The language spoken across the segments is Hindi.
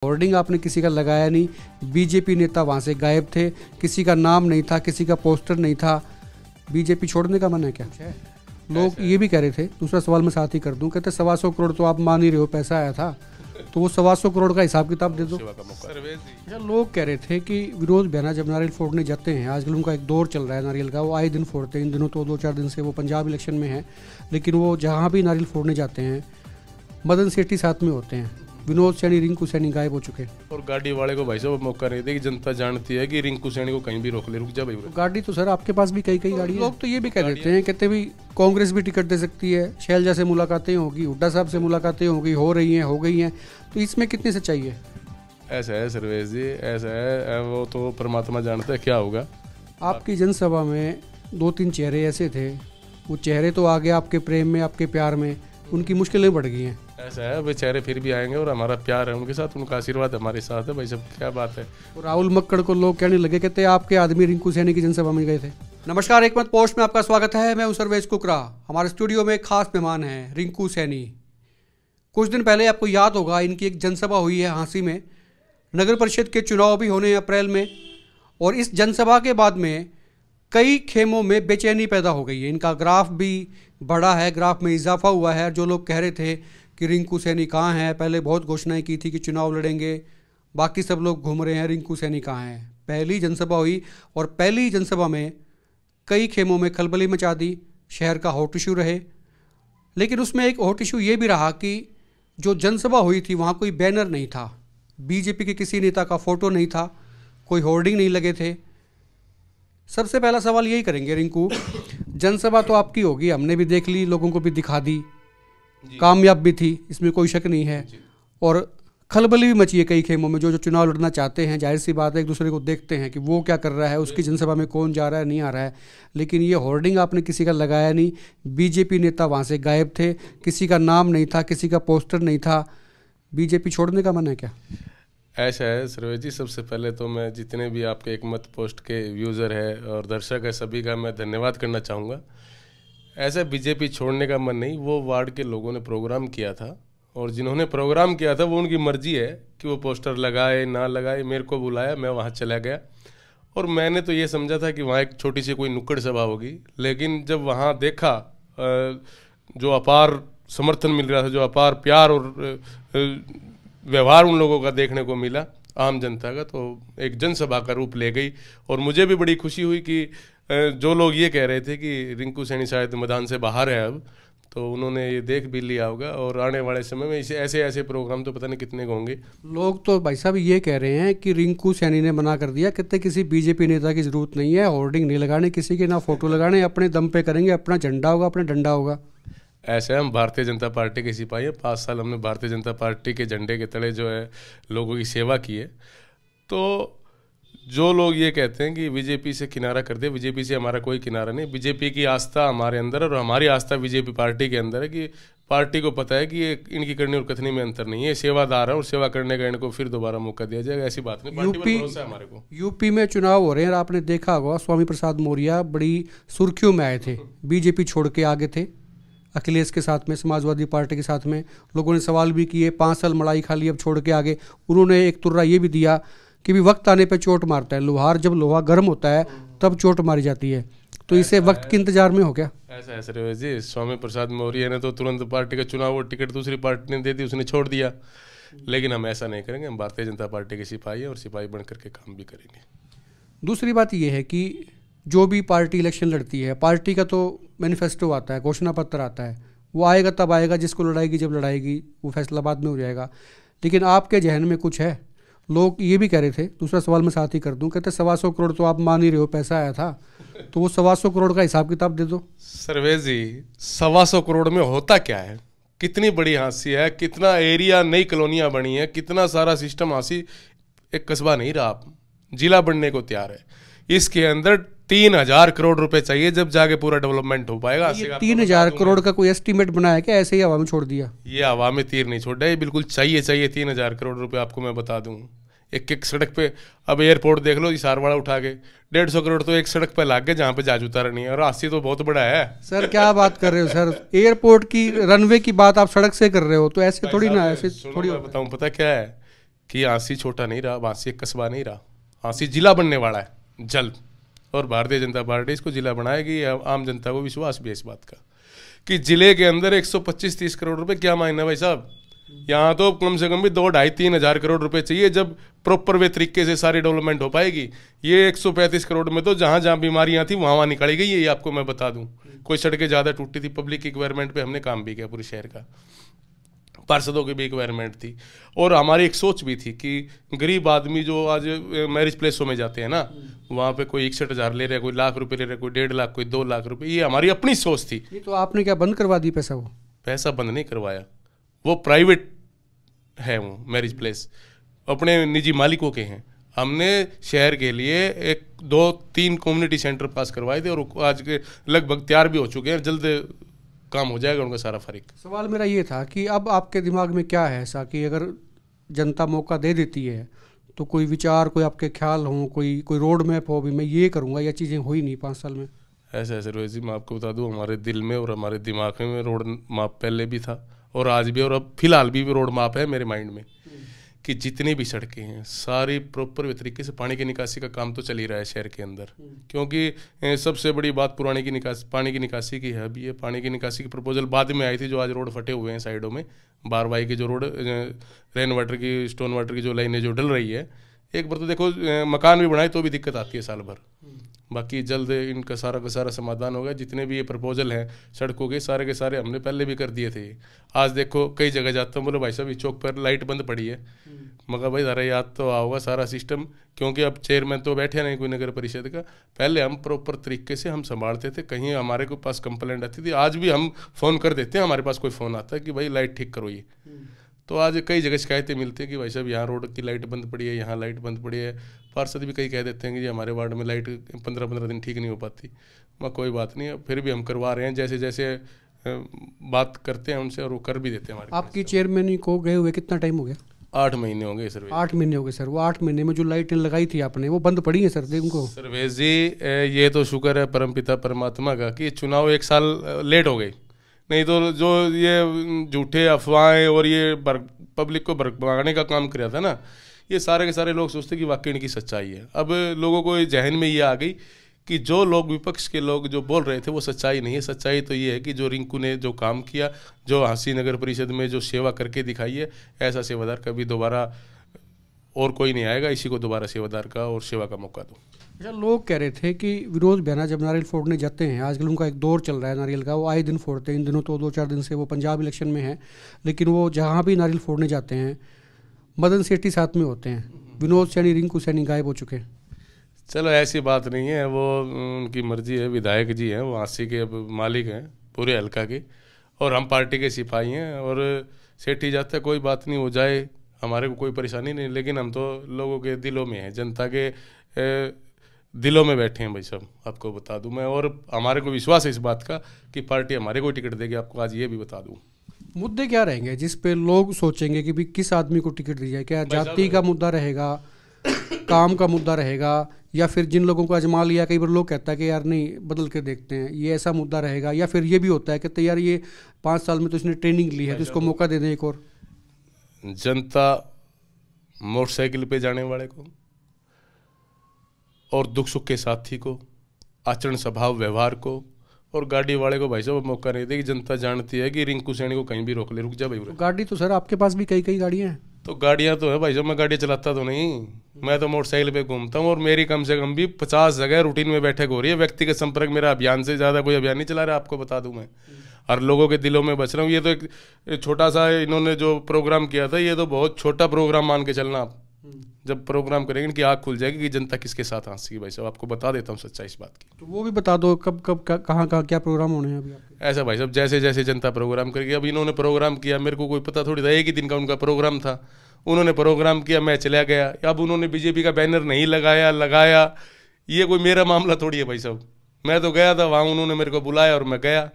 होर्डिंग आपने किसी का लगाया नहीं, बीजेपी नेता वहाँ से गायब थे, किसी का नाम नहीं था, किसी का पोस्टर नहीं था। बीजेपी छोड़ने का मन है क्या? लोग ये भी कह रहे थे, दूसरा सवाल मैं साथ ही कर दूं, कहते 125 करोड़ तो आप मान ही रहे हो पैसा आया था, तो वो 125 करोड़ का हिसाब किताब दे दो। अच्छा, लोग कह रहे थे कि विनोद बिहाना जब नारियल फोड़ने जाते हैं, आजकल उनका एक दौर चल रहा है नारियल का, वो आए दिन फोड़ते हैं। इन दिनों तो 2-4 दिन से वो पंजाब इलेक्शन में है, लेकिन वो जहाँ भी नारियल फोड़ने जाते हैं मदन सेठी साथ में होते हैं। विनोद सैनी, रिंकू सैनी गायब हो चुके हैं। और गाड़ी वाले को भाई साहब मौका नहीं दे कि जनता जानती है कि रिंकू सैनी को कहीं भी रोक ले, रुक जा भाई। तो गाड़ी तो सर आपके पास भी कई गाड़ी है। लोग तो ये भी कह देते हैं, कहते भी कांग्रेस भी टिकट दे सकती है, शैलजा से मुलाकातें होगी, हुड्डा साहब से मुलाकातें होगी, हो रही हैं, हो गई हैं, तो इसमें कितनी सच्चाई है? ऐसा है सर्वेश जी, ऐसा है, वो तो परमात्मा जानता है क्या होगा। आपकी जनसभा में 2-3 चेहरे ऐसे थे, वो चेहरे तो आ गए आपके प्रेम में, आपके प्यार में, उनकी मुश्किलें बढ़ गई हैं। ऐसा है, वे चेहरे फिर भी आएंगे और हमारा प्यार है उनके साथ, उनका आशीर्वाद हमारे साथ है भाई साहब, क्या बात है। और राहुल मक्कड़ को लोग कहने लगे, कहते आपके आदमी रिंकू सैनी की जनसभा में गए थे। नमस्कार, एक मत पोस्ट में आपका स्वागत है। मैं हूं सर्वेश कुकरा। हमारे स्टूडियो में एक खास मेहमान हैं रिंकू सैनी। कुछ दिन पहले आपको याद होगा, इनकी एक जनसभा हुई है हांसी में। नगर परिषद के चुनाव भी होने हैं अप्रैल में, और इस जनसभा के बाद में कई खेमों में बेचैनी पैदा हो गई है। इनका ग्राफ भी बढ़ा है, ग्राफ में इजाफा हुआ है। जो लोग कह रहे थे कि रिंकू सैनी कहाँ हैं, पहले बहुत घोषणाएं की थी कि चुनाव लड़ेंगे, बाकी सब लोग घूम रहे हैं, रिंकू सैनी कहाँ हैं। पहली जनसभा हुई और पहली जनसभा में कई खेमों में खलबली मचा दी, शहर का हॉट इशू रहे। लेकिन उसमें एक हॉट इशू ये भी रहा कि जो जनसभा हुई थी वहाँ कोई बैनर नहीं था, बीजेपी के किसी नेता का फ़ोटो नहीं था, कोई होर्डिंग नहीं लगे थे। सबसे पहला सवाल यही करेंगे रिंकू, जनसभा तो आपकी होगी, हमने भी देख ली, लोगों को भी दिखा दी, कामयाब भी थी, इसमें कोई शक नहीं है, और खलबली भी मची है कई खेमों में। जो चुनाव लड़ना चाहते हैं, जाहिर सी बात है, एक दूसरे को देखते हैं कि वो क्या कर रहा है, उसकी जनसभा में कौन जा रहा है, नहीं आ रहा है। लेकिन ये होर्डिंग आपने किसी का लगाया नहीं, बीजेपी नेता वहाँ से गायब थे, किसी का नाम नहीं था, किसी का पोस्टर नहीं था। बीजेपी छोड़ने का मन है क्या? ऐसा है सर्वेश जी, सबसे पहले तो मैं जितने भी आपके एक मत पोस्ट के यूज़र है और दर्शक है, सभी का मैं धन्यवाद करना चाहूँगा। ऐसा बीजेपी छोड़ने का मन नहीं, वो वार्ड के लोगों ने प्रोग्राम किया था, और जिन्होंने प्रोग्राम किया था वो उनकी मर्जी है कि वो पोस्टर लगाए ना लगाए। मेरे को बुलाया, मैं वहाँ चला गया, और मैंने तो ये समझा था कि वहाँ एक छोटी सी कोई नुक्कड़ सभा होगी। लेकिन जब वहाँ देखा जो अपार समर्थन मिल रहा था, जो अपार प्यार और व्यवहार उन लोगों का देखने को मिला, आम जनता का, तो एक जनसभा का रूप ले गई। और मुझे भी बड़ी खुशी हुई कि जो लोग ये कह रहे थे कि रिंकू सैनी शायद मैदान से बाहर है अब, तो उन्होंने ये देख भी लिया होगा, और आने वाले समय में इसे ऐसे प्रोग्राम तो पता नहीं कितने होंगे। लोग तो भाई साहब ये कह रहे हैं कि रिंकू सैनी ने मना कर दिया, कहते किसी बीजेपी नेता की जरूरत नहीं है, होर्डिंग नहीं लगाने किसी के, ना फोटो लगाने, अपने दम पे करेंगे, अपना झंडा होगा, अपना डंडा होगा। ऐसे हम भारतीय जनता पार्टी के सिपाही हैं, 5 साल हमने भारतीय जनता पार्टी के झंडे के तले जो है लोगों की सेवा की है। तो जो लोग ये कहते हैं कि बीजेपी से किनारा कर दे, बीजेपी से हमारा कोई किनारा नहीं। बीजेपी की आस्था हमारे अंदर है, और हमारी आस्था बीजेपी पार्टी के अंदर है कि पार्टी को पता है कि ये इनकी करनी और कथनी में अंतर नहीं है, सेवादार है, और सेवा करने का इनको फिर दोबारा मौका दिया जाएगा, ऐसी बात नहीं। पार्टी पर भरोसा है हमारे को। यूपी में चुनाव हो रहे हैं, आपने देखा होगा, स्वामी प्रसाद मौर्य बड़ी सुर्खियों में आए थे, बीजेपी छोड़ के आगे थे, अखिलेश के साथ में, समाजवादी पार्टी के साथ में। लोगों ने सवाल भी किए, 5 साल मड़ाई खा ली, अब छोड़ के आगे। उन्होंने एक तुर्रा ये भी दिया कि भी वक्त आने पे चोट मारता है, लोहार जब लोहा गर्म होता है तब चोट मारी जाती है, तो इसे वक्त के इंतजार में हो गया। ऐसा है सर्वेश जी, स्वामी प्रसाद मौर्य ने तो तुरंत पार्टी का चुनाव और टिकट दूसरी पार्टी ने दे दी, उसने छोड़ दिया। लेकिन हम ऐसा नहीं करेंगे, हम भारतीय जनता पार्टी के सिपाही हैं, और सिपाही बन करके काम भी करेंगे। दूसरी बात यह है कि जो भी पार्टी इलेक्शन लड़ती है, पार्टी का तो मैनिफेस्टो आता है, घोषणा पत्र आता है, वो आएगा तब आएगा, जिसको लड़ाएगी जब लड़ाएगी, वो फैसला बाद में हो जाएगा। लेकिन आपके जहन में कुछ है? लोग ये भी कह रहे थे, दूसरा सवाल मैं साथ ही कर दूं, कहते 125 करोड़ तो आप मान ही रहे हो पैसा आया था, तो वो 125 करोड़ का हिसाब किताब दे दो। सर्वेश जी, 125 करोड़ में होता क्या है? कितनी बड़ी हांसी है, कितना एरिया, नई कॉलोनियां बनी है, कितना सारा सिस्टम हांसी, एक कस्बा नहीं रहा, आप जिला बनने को तैयार है। इसके अंदर 3000 करोड़ रुपए चाहिए, जब जाके पूरा डेवलपमेंट हो पाएगा। 3000 करोड़ का कोई एस्टीमेट बनाया क्या, ऐसे ही हवा में छोड़ दिया? ये हवा में तीर नहीं छोड़ा, ये बिल्कुल चाहिए 3000 करोड़ रुपए। आपको मैं बता दूं, एक सड़क पे, अब एयरपोर्ट देख लो, हिसारवाड़ा उठा के 150 करोड़ तो एक सड़क पे लाग गए, जहाँ पे जहाज उतारा नहीं है, और हांसी तो बहुत बड़ा है। सर क्या बात कर रहे हो सर, एयरपोर्ट की रनवे की बात आप सड़क से कर रहे हो, तो ऐसे थोड़ी ना, ऐसे थोड़ी। बताऊं, पता क्या है कि आंसी छोटा नहीं रहा, आंसी एक कस्बा नहीं रहा, आंसी जिला बनने वाला है जल्द। और भारतीय जनता पार्टी इसको जिला बनाएगी। आम जनता को विश्वास भी है इस बात का कि जिले के अंदर 125-30 करोड़ रुपए क्या मायने भाई साहब। यहाँ तो कम से कम भी 2-2.5-3 हज़ार करोड़ रुपए चाहिए जब प्रॉपर वे तरीके से सारी डेवलपमेंट हो पाएगी। ये 135 करोड़ में तो जहाँ जहाँ बीमारियाँ थी वहाँ वहाँ निकाली गई है। ये आपको मैं बता दूँ, कोई सड़कें ज़्यादा टूटी थी, पब्लिक रिक्वायरमेंट पे हमने काम भी किया पूरे शहर का, पार्षदों की भी रिक्वायरमेंट थी। और हमारी एक सोच भी थी कि गरीब आदमी जो आज मैरिज प्लेसों में जाते हैं ना, वहाँ पे कोई 61,000 ले रहा है, कोई लाख रुपए ले रहा है, कोई 1.5 लाख, कोई 2 लाख रुपए, ये हमारी अपनी सोच थी। ये तो आपने क्या बंद करवा दी पैसा? वो पैसा बंद नहीं करवाया, वो प्राइवेट है, वो मैरिज प्लेस अपने निजी मालिकों के हैं। हमने शहर के लिए 1-2-3 कम्युनिटी सेंटर पास करवाए थे और आज के लगभग तैयार भी हो चुके हैं, जल्द काम हो जाएगा उनका सारा फर्क। सवाल मेरा ये था कि अब आपके दिमाग में क्या है ऐसा कि अगर जनता मौका दे देती है तो कोई विचार, कोई आपके ख्याल हों, कोई रोड मैप हो, भी मैं ये करूँगा, या चीज़ें हुई नहीं 5 साल में? ऐसे रोहित जी, मैं आपको बता दूं, हमारे दिल में और हमारे दिमाग में रोड मैप पहले भी था और आज भी, और अब फिलहाल भी रोड मैप है मेरे माइंड में कि जितनी भी सड़कें हैं सारी प्रॉपर तरीके से पानी की निकासी का काम तो चल ही रहा है शहर के अंदर। क्योंकि सबसे बड़ी बात पुरानी की निकासी, पानी की निकासी की है। अभी ये पानी की निकासी की प्रपोजल बाद में आई थी, जो आज रोड फटे हुए हैं साइडों में, बारवाई के जो रोड, रेन वाटर की, स्टोन वाटर की जो लाइनें जो डल रही है, एक बार तो देखो मकान भी बनाए तो भी दिक्कत आती है साल भर। बाकी जल्द इनका सारा का सारा समाधान होगा। जितने भी ये प्रपोजल हैं सड़कों के सारे हमने पहले भी कर दिए थे। आज देखो कई जगह जाता हूँ, बोले भाई साहब इस चौक पर लाइट बंद पड़ी है, मगर भाई ज़रा याद तो आओगा सारा सिस्टम, क्योंकि अब चेयरमैन तो बैठे नहीं कोई नगर परिषद का। पहले हम प्रॉपर तरीके से हम संभालते थे, कहीं हमारे को पास कंप्लेंट आती थी, आज भी हम फ़ोन कर देते हैं, हमारे पास कोई फ़ोन आता है कि भाई लाइट ठीक करो ये। तो आज कई जगह शिकायतें मिलती हैं कि भाई साहब यहाँ रोड की लाइट बंद पड़ी है, यहाँ लाइट बंद पड़ी है। पार्षद भी कई कह देते हैं कि जी हमारे वार्ड में लाइट 15-15 दिन ठीक नहीं हो पाती। मैं कोई बात नहीं, फिर भी हम करवा रहे हैं, जैसे जैसे बात करते हैं उनसे और वो कर भी देते हैं हमारे। आपकी चेयरमैन को गए हुए कितना टाइम हो गया? 8 महीने हो गए सर। 8 महीने हो गए सर। वो 8 महीने में जो लाइटें लगाई थी आपने वो बंद पड़ी हैं सर उनको? सर्वेश जी, ये तो शुक्र है परमपिता परमात्मा का कि चुनाव 1 साल लेट हो गए, नहीं तो जो ये झूठे अफवाहें और ये पब्लिक को भड़काने का काम किया था ना, ये सारे के सारे लोग सोचते कि वाकई इनकी सच्चाई है। अब लोगों को जहन में ये आ गई कि जो लोग विपक्ष के लोग जो बोल रहे थे वो सच्चाई नहीं है। सच्चाई तो ये है कि जो रिंकू ने जो काम किया, जो हंसी नगर परिषद में जो सेवा करके दिखाई है, ऐसा सेवादार कभी दोबारा और कोई नहीं आएगा। इसी को दोबारा सेवादार का और सेवा का मौका दो। अच्छा, लोग कह रहे थे कि विनोद भैया जब नारियल फोड़ने जाते हैं, आजकल उनका एक दौर चल रहा है नारियल का, वो आए दिन फोड़ते हैं। इन दिनों तो 2-4 दिन से वो पंजाब इलेक्शन में है, लेकिन वो जहाँ भी नारियल फोड़ने जाते हैं मदन सेठी साथ में होते हैं। विनोद सैनी, रिंकू सैनी गायब हो चुके हैं। चलो ऐसी बात नहीं है, वो उनकी मर्जी है। विधायक जी हैं, वो आसी के अब मालिक हैं पूरे हल्का के, और हम पार्टी के सिपाही हैं। और सेठी जाते कोई बात नहीं, हो जाए, हमारे को कोई परेशानी नहीं। लेकिन हम तो लोगों के दिलों में हैं, जनता के दिलों में बैठे हैं भाई साहब, आपको बता दूं मैं। और हमारे को विश्वास है इस बात का कि पार्टी हमारे को टिकट देगी। आपको आज ये भी बता दूं, मुद्दे क्या रहेंगे जिस पे लोग सोचेंगे कि भी किस आदमी को टिकट दी जाए? क्या जाति का मुद्दा रहेगा, काम का मुद्दा रहेगा, या फिर जिन लोगों को अजमा लिया, कई बार लोग कहता है कि यार नहीं बदल के देखते हैं, ये ऐसा मुद्दा रहेगा? या फिर ये भी होता है कि यार ये 5 साल में तो इसने ट्रेनिंग ली है तो इसको मौका दे दें एक और? जनता मोटरसाइकिल पे जाने वाले को और दुख सुख के साथी को, आचरण स्वभाव व्यवहार को, और गाड़ी वाले को भाई साहब मौका नहीं देगी। जनता जानती है कि रिंकू सैनी को कहीं भी रोक ले, रुक जा भाई। तो गाड़ी तो सर आपके पास भी कई गाड़ियाँ हैं। तो गाड़ियाँ तो है भाई साहब, मैं गाड़ी चलाता तो नहीं, मैं तो मोटरसाइकिल पे घूमता हूँ। और मेरी कम से कम भी 50 जगह रूटीन में बैठक हो रही है। व्यक्तिगत संपर्क मेरा अभियान से ज़्यादा कोई अभियान नहीं चला रहा, आपको बता दूं मैं। और लोगों के दिलों में बच रहा हूँ। ये तो एक छोटा सा इन्होंने जो प्रोग्राम किया था, ये तो बहुत छोटा प्रोग्राम मान के चलना आप। जब प्रोग्राम करेंगे इनकी आँख खुल जाएगी कि जनता किसके साथ हंसी। भाई साहब आपको बता देता हूँ सच्चाई इस बात की। तो वो भी बता दो, कब कहाँ क्या प्रोग्राम होने हैं अभी आपके? ऐसा भाई साहब जैसे जैसे जनता प्रोग्राम करेगी। अब इन्होंने प्रोग्राम किया, मेरे को कोई पता थोड़ी था, एक ही दिन का उनका प्रोग्राम था। उन्होंने प्रोग्राम किया, मैं चला गया। अब उन्होंने बीजेपी का बैनर नहीं लगाया, ये कोई मेरा मामला थोड़ी है भाई साहब। मैं तो गया था वहाँ, उन्होंने मेरे को बुलाया और मैं गया।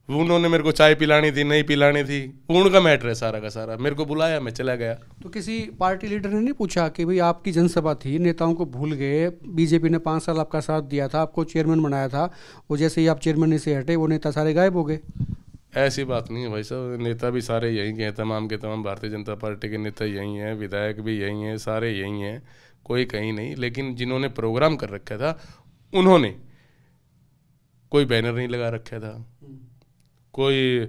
उन्होंने मेरे को चाय पिलानी थी, नहीं पिलानी थी, उनका मैटर है सारा का सारा। मेरे को बुलाया, मैं चला गया। तो किसी पार्टी लीडर ने नहीं पूछा कि भाई आपकी जनसभा थी, नेताओं को भूल गए, बीजेपी ने 5 साल आपका साथ दिया था, आपको चेयरमैन बनाया था, वो जैसे ही आप चेयरमैन से हटे वो नेता सारे गायब हो गए? ऐसी बात नहीं है भाई साहब, नेता भी सारे यहीं के हैं, तमाम के तमाम भारतीय जनता पार्टी के नेता यहीं हैं, विधायक भी यहीं हैं, सारे यहीं हैं, कोई कहीं नहीं। लेकिन जिन्होंने प्रोग्राम कर रखा था उन्होंने कोई बैनर नहीं लगा रखा था, कोई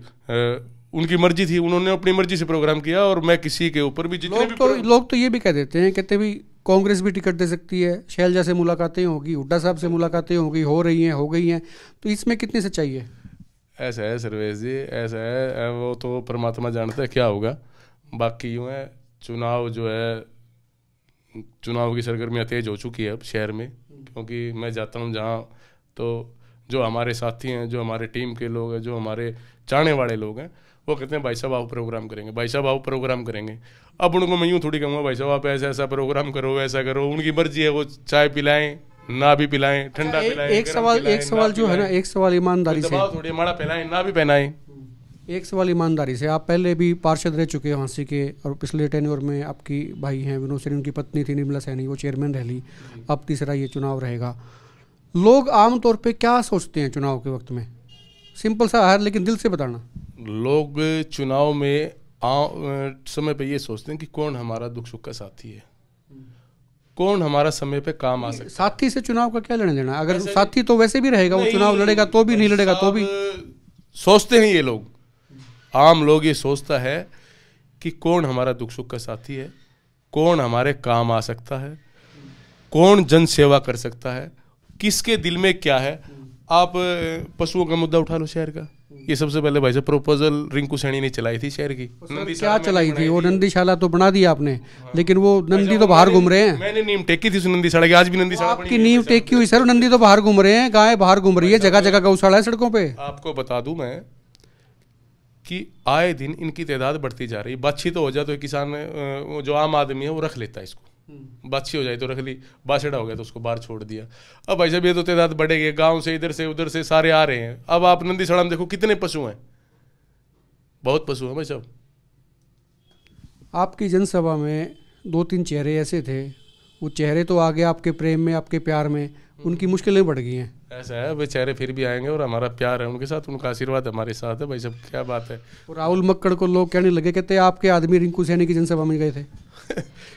उनकी मर्जी थी, उन्होंने अपनी मर्जी से प्रोग्राम किया। और मैं किसी के ऊपर भी लोग तो ये भी कह देते हैं, कहते भी कांग्रेस भी टिकट दे सकती है, शैलजा से मुलाकातें होगी, हुड्डा साहब से मुलाकातें होगी, हो रही हैं, हो गई हैं, तो इसमें कितनी सच्चाई है? ऐसा है सर्वेश जी, ऐसा है, वो तो परमात्मा जानता है क्या होगा। बाकी यूँ है, चुनाव जो है, चुनाव की सरगर्मियाँ तेज हो चुकी है अब शहर में, क्योंकि मैं जाता हूँ जहाँ, तो जो हमारे साथी हैं, जो हमारे टीम के लोग हैं, जो हमारे चाहने वाले लोग हैं, वो कहते हैं भाई साहब आप प्रोग्राम करेंगे, भाई साहब आप प्रोग्राम करेंगे। अब उनको मैं यूँ थोड़ी कहूँगा भाई साहब आप ऐसा ऐसा प्रोग्राम करो, ऐसा करो, उनकी मर्जी है, वो चाय पिलाएं ना भी पिलाएं, ठंडा पिलाएं। एक सवाल जो है ना, एक सवाल ईमानदारी से, थोड़ी माड़ा पिलाएं ना भी पहनाएं। एक सवाल ईमानदारी से, आप पहले भी पार्षद रह चुके हैं हांसी के, और पिछले टेन्योर में आपकी भाई हैं विनोद सैनी, उनकी पत्नी थी निर्मला सैनी, वो चेयरमैन रह ली, अब तीसरा ये चुनाव रहेगा। लोग आमतौर पे क्या सोचते हैं चुनाव के वक्त में? सिंपल सा है लेकिन दिल से बताना। लोग चुनाव में समय पे ये सोचते हैं कि कौन हमारा दुख सुख का साथी है, कौन हमारा समय पे काम आ सकता है। साथी से चुनाव का क्या लेना देना? अगर साथी तो वैसे भी रहेगा, वो चुनाव लड़ेगा तो भी, नहीं लड़ेगा तो भी। सोचते हैं ये लोग, आम लोग ये सोचता है कि कौन हमारा दुख सुख का साथी है, कौन हमारे काम आ सकता है, कौन जन सेवा कर सकता है, किसके दिल में क्या है। आप पशुओं का मुद्दा उठा लो शहर का, ये सबसे पहले भाई साहब प्रपोजल रिंकू सैनी ने चलाई थी शहर की। क्या चलाई थी? वो नंदीशाला तो बना दिया आपने, लेकिन वो नंदी तो बाहर घूम रहे हैं। मैंने नींव टेकी थी उस नंदीशाला की, आज भी नंदीशाला आपकी नींव टेकी हुई सर, नंदी तो बाहर घूम रहे हैं, गाय बाहर घूम रही है, जगह जगह गौशाला है सड़कों पे। आपको बता दूं मैं कि आए दिन इनकी तादाद बढ़ती जा रही है। बाछी तो हो जाए तो किसान जो आम आदमी है वो रख लेता है इसको, बाछी हो जाए तो रख ली, बाछड़ा हो गया तो उसको बाहर छोड़ दिया। अब भाई साहब ये तो तादाद बढ़ेगी, गांव से इधर से उधर से सारे आ रहे हैं। अब आप नंदीशाला में देखो कितने पशु हैं, बहुत पशु हैं भाई साहब। आपकी जनसभा में 2-3 चेहरे ऐसे थे, वो चेहरे तो आगे आपके प्रेम में, आपके प्यार में, उनकी मुश्किलें बढ़ गई हैं। ऐसा है, वे चेहरे फिर भी आएंगे और हमारा प्यार है उनके साथ, उनका आशीर्वाद हमारे साथ है भाई साहब, क्या बात है। राहुल मक्कड़ को लोग कहने लगे, कहते आपके आदमी रिंकू सैनी की जनसभा में गए थे।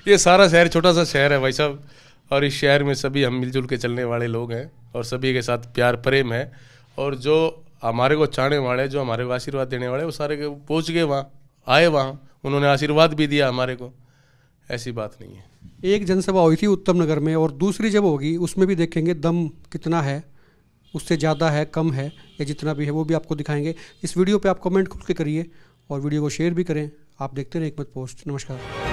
ये सारा शहर छोटा सा शहर है भाई साहब, और इस शहर में सभी हम मिलजुल के चलने वाले लोग हैं, और सभी के साथ प्यार प्रेम है। और जो हमारे को चाहने वाले, जो हमारे को आशीर्वाद देने वाले, वो सारे पहुँच गए वहाँ, आए वहाँ, उन्होंने आशीर्वाद भी दिया हमारे को, ऐसी बात नहीं है। एक जनसभा हुई थी उत्तम नगर में, और दूसरी जब होगी उसमें भी देखेंगे दम कितना है, उससे ज़्यादा है, कम है, या जितना भी है वो भी आपको दिखाएंगे। इस वीडियो पे आप कमेंट खुल के करिए और वीडियो को शेयर भी करें। आप देखते रहें एक मत पोस्ट। नमस्कार।